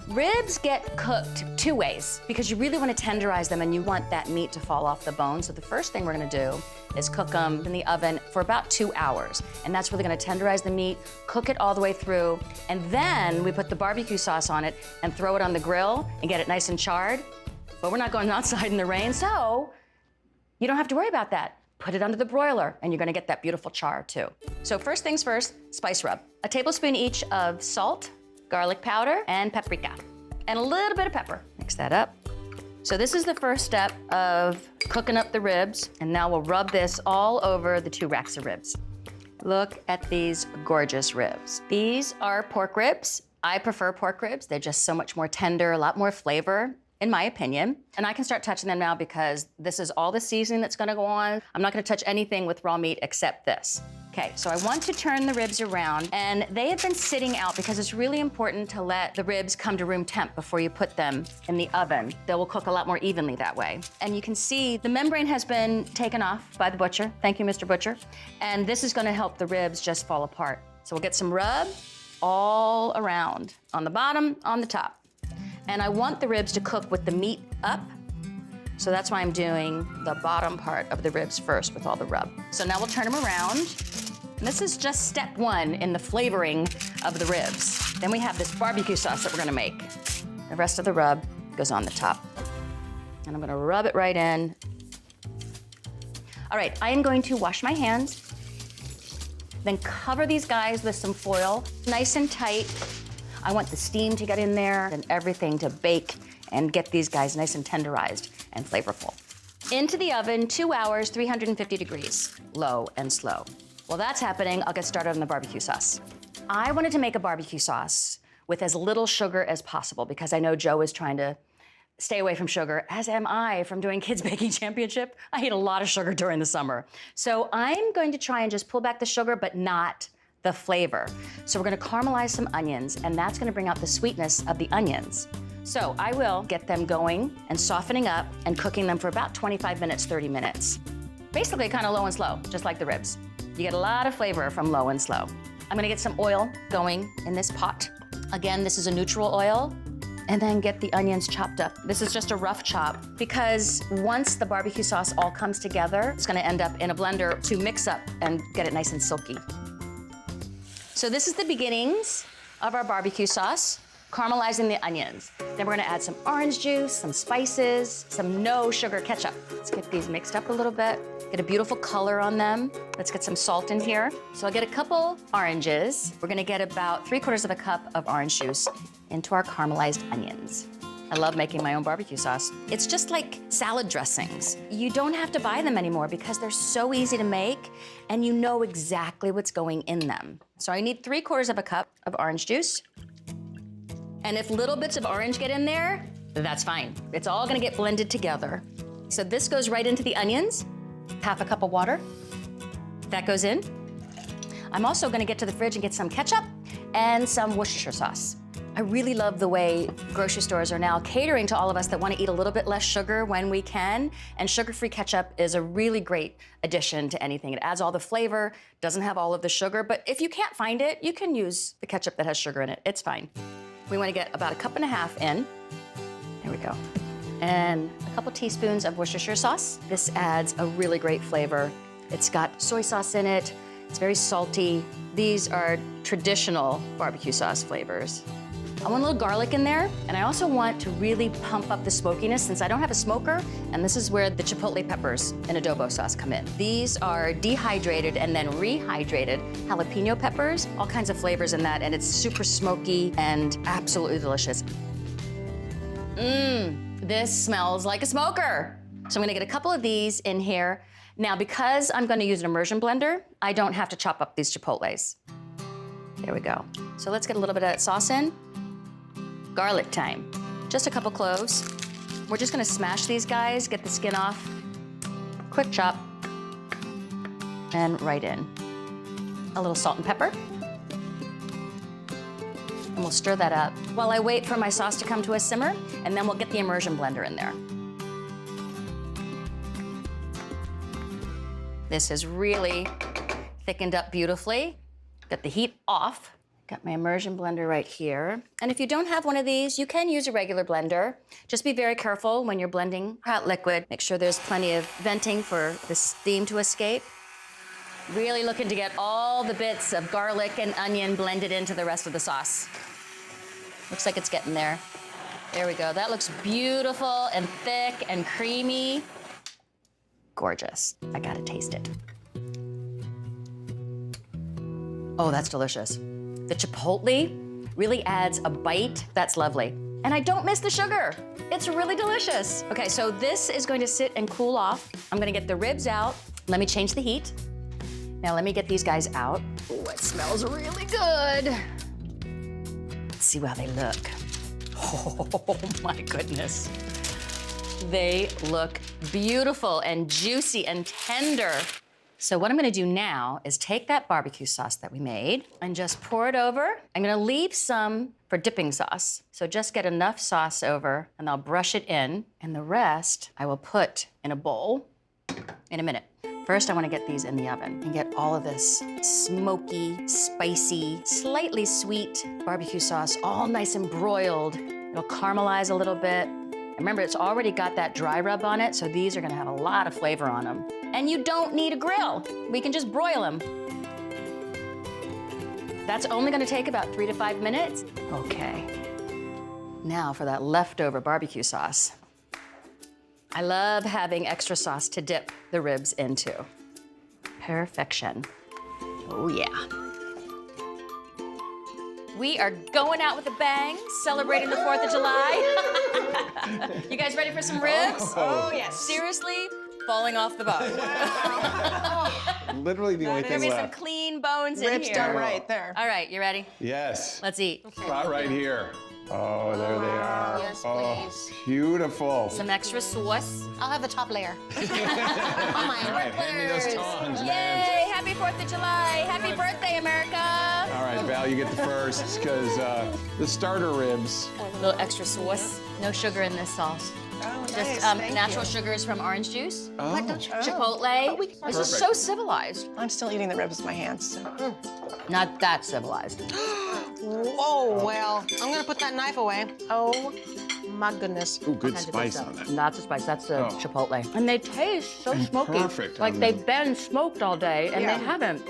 Ribs get cooked 2 ways because you really want to tenderize them and you want that meat to fall off the bone. So the first thing we're gonna do is cook them in the oven for about 2 hours. And that's really gonna tenderize the meat, cook it all the way through, and then we put the barbecue sauce on it and throw it on the grill and get it nice and charred. But we're not going outside in the rain, so you don't have to worry about that. Put it under the broiler and you're gonna get that beautiful char too. So first things first, spice rub. A tablespoon each of salt, garlic powder, and paprika. And a little bit of pepper. Mix that up. So this is the first step of cooking up the ribs, and now we'll rub this all over the 2 racks of ribs. Look at these gorgeous ribs. These are pork ribs. I prefer pork ribs. They're just so much more tender, a lot more flavor, in my opinion. And I can start touching them now because this is all the seasoning that's gonna go on. I'm not gonna touch anything with raw meat except this. Okay, so I want to turn the ribs around, and they have been sitting out because it's really important to let the ribs come to room temp before you put them in the oven. They will cook a lot more evenly that way. And you can see the membrane has been taken off by the butcher. Thank you, Mr. Butcher. And this is gonna help the ribs just fall apart. So we'll get some rub all around, on the bottom, on the top. And I want the ribs to cook with the meat up. So that's why I'm doing the bottom part of the ribs first with all the rub. So now we'll turn them around. And this is just step 1 in the flavoring of the ribs. Then we have this barbecue sauce that we're gonna make. The rest of the rub goes on the top. And I'm gonna rub it right in. All right, I am going to wash my hands, then cover these guys with some foil, nice and tight. I want the steam to get in there and everything to bake and get these guys nice and tenderized and flavorful. Into the oven, 2 hours, 350 degrees, low and slow. While that's happening, I'll get started on the barbecue sauce. I wanted to make a barbecue sauce with as little sugar as possible because I know Joe is trying to stay away from sugar, as am I from doing Kids Baking Championship. I eat a lot of sugar during the summer. So I'm going to try and just pull back the sugar, but not the flavor. So we're gonna caramelize some onions, and that's gonna bring out the sweetness of the onions. So I will get them going and softening up and cooking them for about 25 minutes, 30 minutes. Basically kind of low and slow, just like the ribs. You get a lot of flavor from low and slow. I'm gonna get some oil going in this pot. Again, this is a neutral oil. And then get the onions chopped up. This is just a rough chop because once the barbecue sauce all comes together, it's gonna end up in a blender to mix up and get it nice and silky. So this is the beginnings of our barbecue sauce, caramelizing the onions. Then we're gonna add some orange juice, some spices, some no sugar ketchup. Let's get these mixed up a little bit, get a beautiful color on them. Let's get some salt in here. So I'll get a couple oranges. We're gonna get about 3/4 of a cup of orange juice into our caramelized onions. I love making my own barbecue sauce. It's just like salad dressings. You don't have to buy them anymore because they're so easy to make and you know exactly what's going in them. So I need 3/4 of a cup of orange juice. And if little bits of orange get in there, that's fine. It's all gonna get blended together. So this goes right into the onions, 1/2 cup of water. That goes in. I'm also gonna get to the fridge and get some ketchup and some Worcestershire sauce. I really love the way grocery stores are now catering to all of us that want to eat a little bit less sugar when we can, and sugar-free ketchup is a really great addition to anything. It adds all the flavor, doesn't have all of the sugar, but if you can't find it, you can use the ketchup that has sugar in it. It's fine. We want to get about 1.5 cups in. There we go. And a couple teaspoons of Worcestershire sauce. This adds a really great flavor. It's got soy sauce in it. It's very salty. These are traditional barbecue sauce flavors. I want a little garlic in there, and I also want to really pump up the smokiness since I don't have a smoker, and this is where the Chipotle peppers in adobo sauce come in. These are dehydrated and then rehydrated jalapeno peppers, all kinds of flavors in that, and it's super smoky and absolutely delicious. This smells like a smoker. So I'm gonna get a couple of these in here. Now, because I'm gonna use an immersion blender, I don't have to chop up these Chipotles. There we go. So let's get a little bit of that sauce in. Garlic time. Just a couple cloves. We're just gonna smash these guys, get the skin off. Quick chop. And right in. A little salt and pepper. And we'll stir that up while I wait for my sauce to come to a simmer, and then we'll get the immersion blender in there. This is really thickened up beautifully. Get the heat off. Got my immersion blender right here. And if you don't have one of these, you can use a regular blender. Just be very careful when you're blending hot liquid. Make sure there's plenty of venting for the steam to escape. Really looking to get all the bits of garlic and onion blended into the rest of the sauce. Looks like it's getting there. There we go. That looks beautiful and thick and creamy. Gorgeous. I gotta taste it. Oh, that's delicious. The chipotle really adds a bite that's lovely. And I don't miss the sugar. It's really delicious. Okay, so this is going to sit and cool off. I'm gonna get the ribs out. Let me change the heat. Now let me get these guys out. Oh, it smells really good. Let's see how they look. Oh my goodness. They look beautiful and juicy and tender. So what I'm gonna do now is take that barbecue sauce that we made and just pour it over. I'm gonna leave some for dipping sauce. So just get enough sauce over and I'll brush it in, and the rest I will put in a bowl in a minute. First, I wanna get these in the oven and get all of this smoky, spicy, slightly sweet barbecue sauce all nice and broiled. It'll caramelize a little bit. Remember, it's already got that dry rub on it, so these are gonna have a lot of flavor on them. And you don't need a grill. We can just broil them. That's only gonna take about 3 to 5 minutes. Okay. Now for that leftover barbecue sauce. I love having extra sauce to dip the ribs into. Perfection. Oh yeah. We are going out with a bang, celebrating the 4th of July. You guys ready for some ribs? Oh, yes. Seriously, falling off the bone. Literally the only There's thing gonna be some left. clean bones in Ribs here. done right there. All right, you ready? Yes. Let's eat. Spot right here. Oh, there they are. Yes, Oh, please. beautiful. Some extra sauce. I'll have the top layer. All right, hand me those tongs, Yay! man. Happy 4th of July! Happy birthday, America! All right, Val, you get the first, because the starter ribs. A little extra sauce. No sugar in this sauce. Oh, nice. Just Thank natural you. sugars from orange juice. Oh, Chipotle. This is so civilized. I'm still eating the ribs with my hands. So. Not that civilized. Whoa, well, I'm gonna put that knife away. Oh, my goodness. ooh, good spice on that. Lots of spice. That's the Oh. chipotle. And they taste so And smoky. perfect Like on they've the- been smoked all day, and Yeah. they haven't.